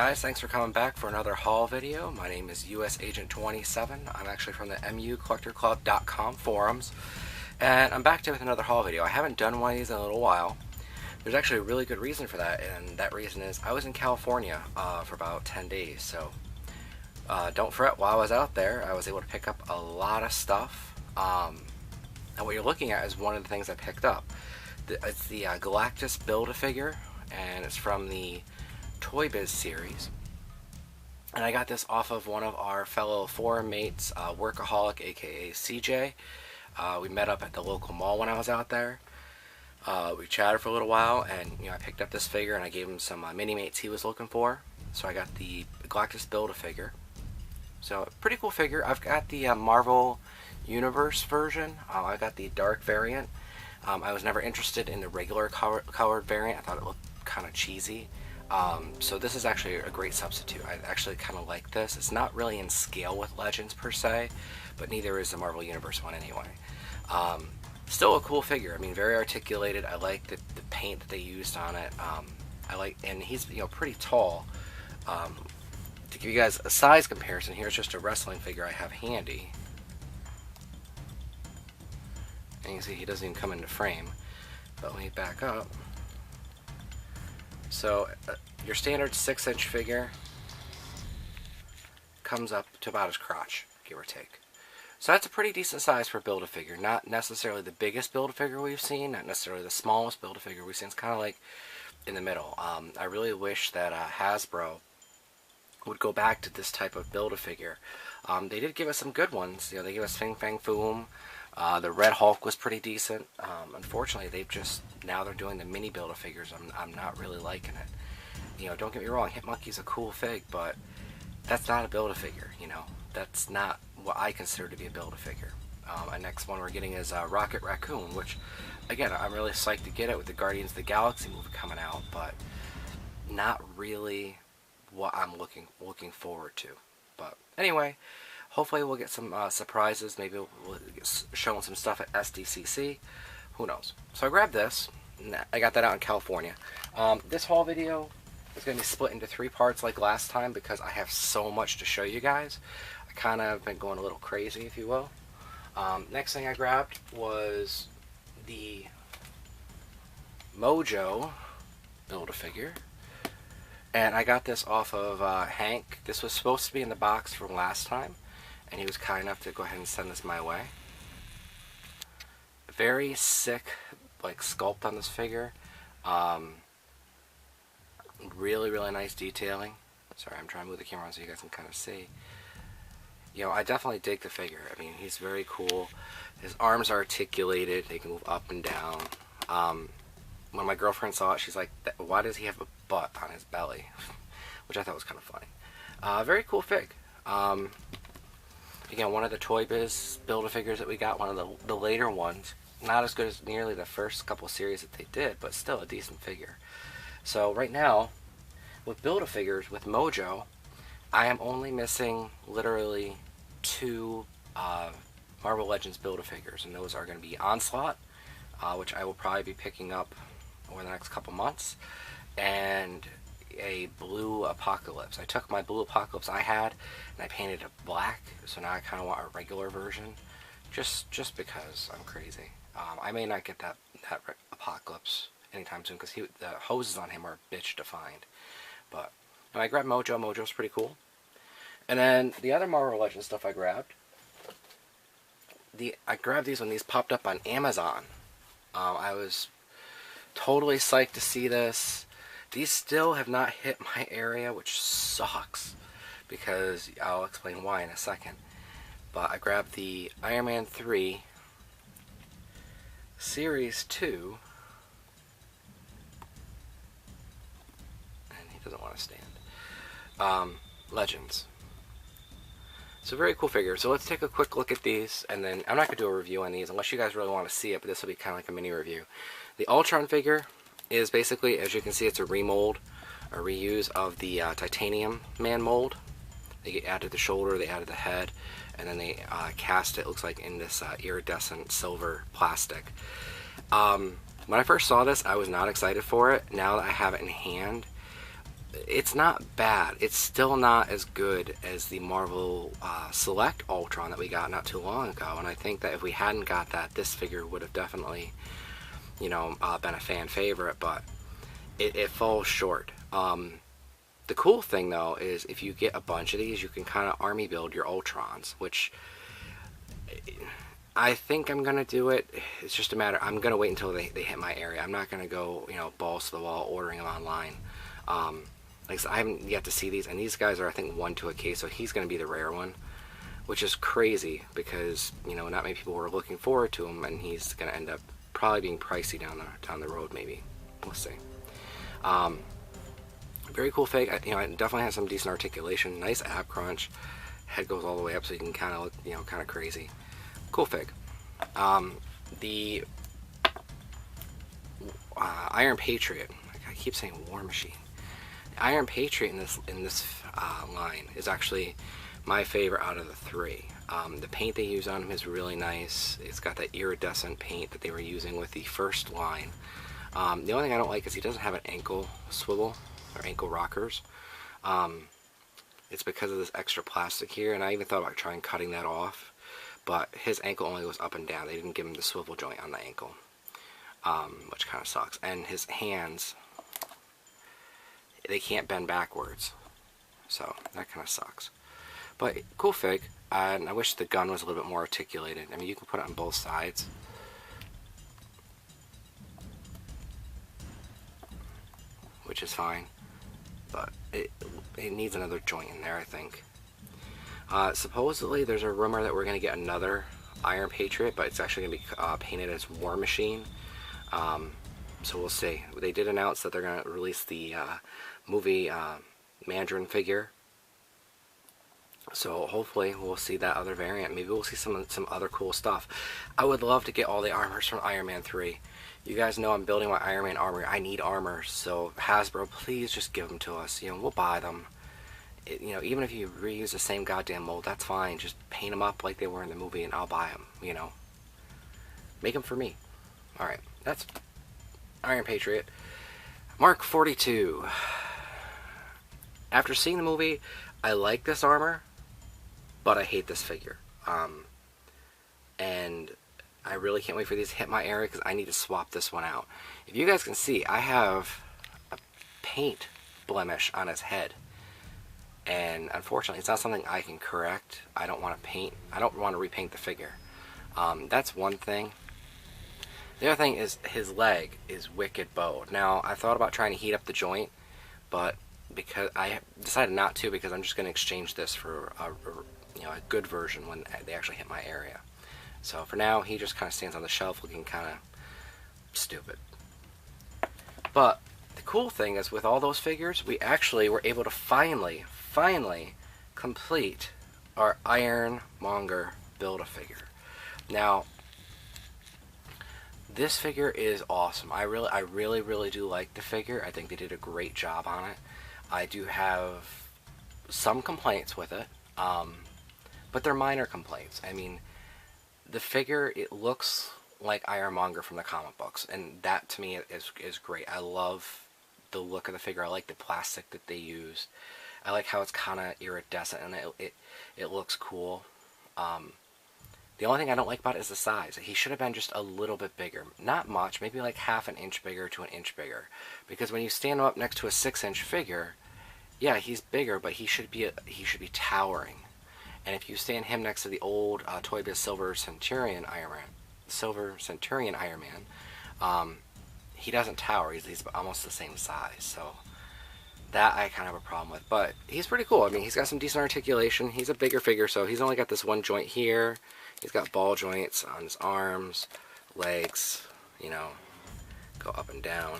guys, thanks for coming back for another haul video. My name is US Agent 27. I'm actually from the MUCollectorClub.com forums, and I'm back with another haul video. I haven't done one of these in a little while. There's actually a really good reason for that, and that reason is I was in California for about 10 days, so don't fret. While I was out there, I was able to pick up a lot of stuff, and what you're looking at is one of the things I picked up. It's the Galactus Build-A-Figure, and it's from the Toy Biz series, and I got this off of one of our fellow forum mates, Workaholic, aka CJ. We met up at the local mall when I was out there. We chatted for a little while, and I picked up this figure and I gave him some mini mates he was looking for. So I got the Galactus Build-A-Figure. So pretty cool figure. I've got the Marvel Universe version. I got the dark variant. I was never interested in the regular colored variant. I thought it looked kind of cheesy. So this is actually a great substitute. I actually kind of like this. It's not really in scale with Legends per se, but neither is the Marvel Universe one anyway. Still a cool figure. I mean, very articulated. I like the paint that they used on it. And he's pretty tall. To give you guys a size comparison, here's just a wrestling figure I have handy. And you can see he doesn't even come into frame. But let me back up. So your standard 6-inch figure comes up to about his crotch, give or take. So that's a pretty decent size for a Build-A-Figure. Not necessarily the biggest Build-A-Figure we've seen, not necessarily the smallest Build-A-Figure we've seen. It's kind of like in the middle. I really wish that Hasbro would go back to this type of Build-A-Figure. They did give us some good ones. They gave us Fin Fang Foom. The Red Hulk was pretty decent. Unfortunately, now they're doing the mini Build-A-Figures. I'm not really liking it. Don't get me wrong, Hitmonkey's a cool fig, but that's not a Build-A-Figure. That's not what I consider to be a Build-A-Figure. The next one we're getting is Rocket Raccoon, which, again, I'm really psyched to get it with the Guardians of the Galaxy movie coming out, but not really what I'm looking forward to. But anyway, hopefully we'll get some surprises. Maybe we'll get shown some stuff at SDCC. Who knows? So I grabbed this. I got that out in California. This haul video is going to be split into 3 parts like last time because I have so much to show you guys. I kind of been going a little crazy, if you will. Next thing I grabbed was the Mojo Build-A-Figure. And I got this off of Hank. This was supposed to be in the box from last time, and he was kind enough to go ahead and send this my way. Very sick, sculpt on this figure. Really, really nice detailing. Sorry, I'm trying to move the camera on so you guys can kind of see. I definitely dig the figure. I mean, he's very cool. His arms are articulated. They can move up and down. When my girlfriend saw it, she's like, why does he have a butt on his belly? Which I thought was kind of funny. Very cool fig. Again, one of the Toy Biz Build-A-Figures that we got, one of the later ones. Not as good as nearly the first couple series that they did, but still a decent figure. So right now, with Build-A-Figures, with Mojo, I am only missing literally 2 Marvel Legends Build-A-Figures, and those are going to be Onslaught, which I will probably be picking up over the next couple months, and a Blue Apocalypse. I took my Blue Apocalypse I had and I painted it black, so now I kind of want a regular version, just because I'm crazy. I may not get that Apocalypse anytime soon because the hoses on him are bitch to find. But I grabbed Mojo. Mojo's pretty cool. And then the other Marvel Legends stuff I grabbed, I grabbed these when these popped up on Amazon. I was totally psyched to see this. These still have not hit my area, which sucks, because I'll explain why in a second. But I grabbed the Iron Man 3 Series 2, and he doesn't want to stand, Legends. So very cool figure. So let's take a quick look at these, and then I'm not going to do a review on these unless you guys really want to see it, but this will be kind of like a mini review. The Ultron figure is basically, as you can see, it's a remold, a reuse of the Titanium Man mold. They added the shoulder, they added the head, and then they cast it, looks like, in this iridescent silver plastic. When I first saw this, I was not excited for it. Now that I have it in hand, it's not bad. It's still not as good as the Marvel Select Ultron that we got not too long ago. And I think that if we hadn't got that, this figure would have definitely, you know, been a fan favorite. But it falls short. The cool thing though is if you get a bunch of these, you can kind of army build your Ultrons, which I think I'm gonna do it. It's just a matter. I'm gonna wait until they hit my area. I'm not gonna go, you know, balls to the wall ordering them online. Like I said, I haven't yet to see these, and these guys are I think 1 to a case, so he's gonna be the rare one, which is crazy because, you know, not many people were looking forward to him, and he's gonna end up probably being pricey down the road. Maybe we'll see. Very cool fig. You know, it definitely has some decent articulation. Nice ab crunch. Head goes all the way up, so you can kind of look, you know, kind of crazy. Cool fig. The Iron Patriot. I keep saying War Machine. The Iron Patriot in this line is actually my favorite out of the 3. The paint they use on him is really nice. It's got that iridescent paint that they were using with the first line. The only thing I don't like is he doesn't have an ankle swivel or ankle rockers. It's because of this extra plastic here, and I even thought about trying cutting that off, but his ankle only goes up and down. They didn't give him the swivel joint on the ankle, which kind of sucks. And his hands, they can't bend backwards, so that kind of sucks. But cool fig, and I wish the gun was a little bit more articulated. I mean, you can put it on both sides. Which is fine, but it needs another joint in there, I think. Supposedly, there's a rumor that we're going to get another Iron Patriot, but it's actually going to be painted as War Machine. So we'll see. They did announce that they're going to release the movie Mandarin figure. So hopefully we'll see that other variant. Maybe we'll see some other cool stuff. I would love to get all the armors from Iron Man 3. You guys know I'm building my Iron Man armor. I need armor, so Hasbro, please just give them to us. You know, we'll buy them. You know, even if you reuse the same goddamn mold, that's fine. Just paint them up like they were in the movie, and I'll buy them. You know, make them for me. All right, that's Iron Patriot. Mark 42. After seeing the movie, I like this armor, but I hate this figure. And I really can't wait for these to hit my area because I need to swap this one out. If you guys can see, I have a paint blemish on his head. And unfortunately, it's not something I can correct. I don't want to paint. I don't want to repaint the figure. That's one thing. The other thing is his leg is wicked bowed. Now, I thought about trying to heat up the joint, but because I decided not to, because I'm just going to exchange this for a good version when they actually hit my area. So for now, he just kind of stands on the shelf looking kind of stupid. But the cool thing is with all those figures, we actually were able to finally complete our Ironmonger Build-A-Figure. Now, this figure is awesome. I really do like the figure. I think they did a great job on it. I do have some complaints with it, but they're minor complaints. I mean, the figure, it looks like Ironmonger from the comic books, and that to me is great. I love the look of the figure. I like the plastic that they used. I like how it's kind of iridescent and it looks cool. The only thing I don't like about it is the size. He should have been just a little bit bigger. Not much, maybe like half an inch bigger to an inch bigger. Because when you stand him up next to a 6-inch figure, yeah, he's bigger, but he should be towering. And if you stand him next to the old Toy Biz Silver Centurion Iron Man, he doesn't tower. He's almost the same size. So that I kind of have a problem with. But he's pretty cool. I mean, he's got some decent articulation. He's a bigger figure, so he's only got this one joint here. He's got ball joints on his arms, legs, you know, go up and down.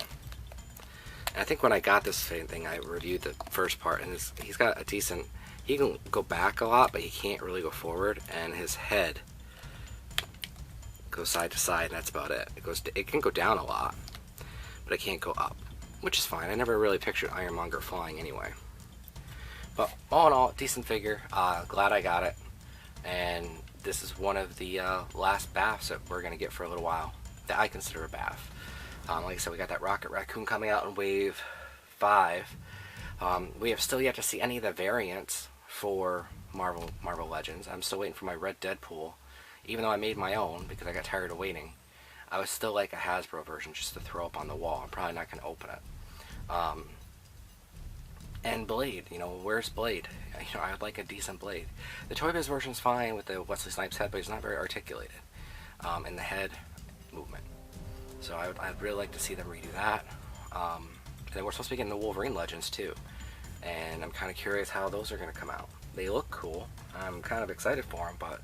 And I think when I got this thing, I reviewed the first part, and he's got a decent... He can go back a lot, but he can't really go forward, and his head goes side to side, and that's about it. It can go down a lot, but it can't go up, which is fine. I never really pictured Ironmonger flying anyway. But all in all, decent figure. Glad I got it, and this is one of the last BAFs that we're going to get for a little while, that I consider a BAF. Like I said, we got that Rocket Raccoon coming out in Wave 5. We have still yet to see any of the variants for Marvel Legends. I'm still waiting for my Red Deadpool, even though I made my own because I got tired of waiting. I would still like a Hasbro version just to throw up on the wall. I'm probably not going to open it. And Blade, where's Blade? I would like a decent Blade. The Toy Biz version's fine with the Wesley Snipes head, but he's not very articulated in the head movement. So I'd really like to see them redo that. And then we're supposed to be getting the Wolverine Legends too, and I'm kind of curious how those are going to come out. They look cool. I'm kind of excited for them, but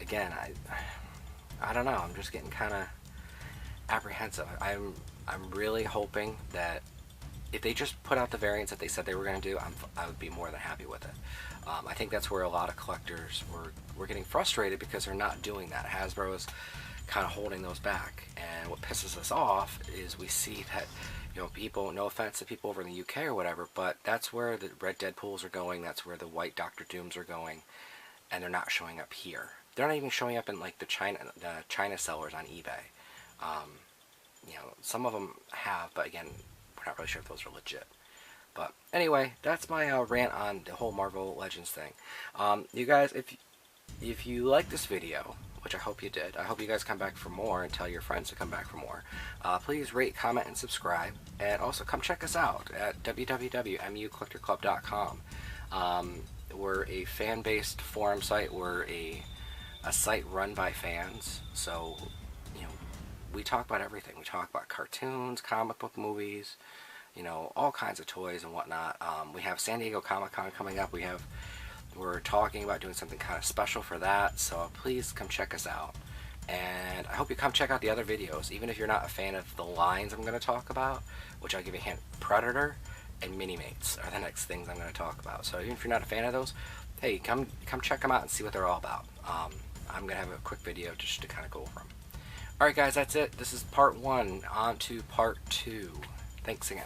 again, I don't know. I'm just getting kind of apprehensive. I'm really hoping that if they just put out the variants that they said they were going to do, I would be more than happy with it. I think that's where a lot of collectors were getting frustrated because they're not doing that. Hasbro is kind of holding those back, and what pisses us off is we see that people, no offense to people over in the UK or whatever, but that's where the Red Deadpools are going, that's where the White Doctor Dooms are going, and they're not showing up here. They're not even showing up in like the China sellers on eBay. Some of them have, but again, we're not really sure if those are legit. But anyway, that's my rant on the whole Marvel Legends thing. You guys, if you like this video, which I hope you did, I hope you guys come back for more and tell your friends to come back for more. Please rate, comment, and subscribe. And also come check us out at www.mucollectorclub.com. We're a fan-based forum site. We're a site run by fans. So, we talk about everything. We talk about cartoons, comic book movies, all kinds of toys and whatnot. We have San Diego Comic-Con coming up. We're talking about doing something kind of special for that, so please come check us out. And I hope you come check out the other videos, even if you're not a fan of the lines I'm going to talk about, which I'll give you a hint. Predator and Mini-Mates are the next things I'm going to talk about. So even if you're not a fan of those, hey, come check them out and see what they're all about. I'm going to have a quick video just to kind of go over them. Alright guys, that's it. This is part 1. On to part 2. Thanks again.